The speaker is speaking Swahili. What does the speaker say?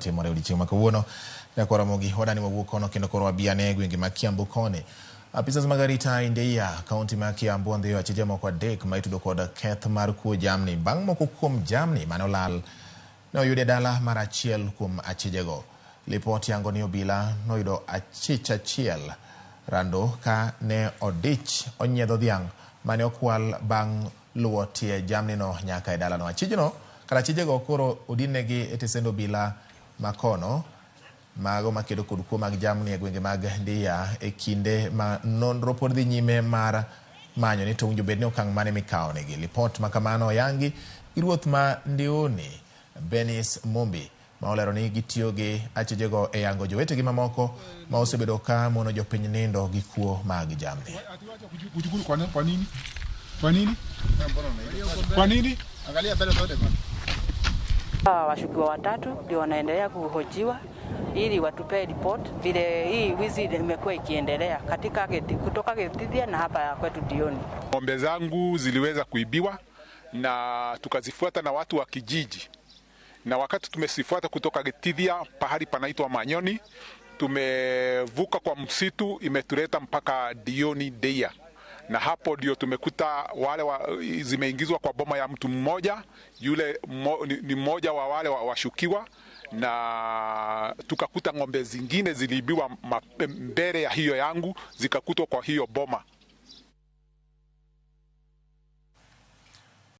timore odiochieng' ma kawuono Ramogi wadani wawuok kono kendo koro wabiane gwenge ma Kiambu koni. Apisas mag arita Indeya kaunti ma Kiambu ondhiyo achije moko adek ma itudo kod keth mar kuo jamni bang' moko kuom jamni mane olal ne oyude dala mar achiel kuom achijego. Lipot yango ni obila noyudo achich achiel rando ka ne odich onyiedho dhiang' mane okwal bang' luwo tie jamni no nyaka e dala no. Achijno kala achijego koro odinegi e tesend obila makono mago makedo kod kuo mag jamni e gwenge mag Indeya e kinde ma nonro pod dhi nyime mar manyo ni to winjo bed ni okang' mane mikao negi. Lipot makamano yangi gi ruoth ma Ndiuni Benis Mumbi ma olero ni gitiyo gi achijego e yango jowetegi mamoko ma osebedo ka mono jopiny nindo gi kuo mag jamni. Washukiwa watatu ndio wanaendelea kuhojiwa ili watupe report vile hii wizi imekuwa ikiendelea katika kutoka Gitithia na hapa kwetu Dioni. Ng'ombe zangu ziliweza kuibiwa na tukazifuata na watu wa kijiji. Na wakati tumesifuata kutoka Gitithia pahali panaitwa Manyoni, tumevuka kwa msitu imetuleta mpaka Dioni Deya. Na hapo ndio tumekuta wale zimeingizwa kwa boma ya mtu mmoja, yule ni mmoja wa wale washukiwa, na tukakuta ng'ombe zingine ziliibiwa mbele ya hiyo yangu zikakutwa kwa hiyo boma.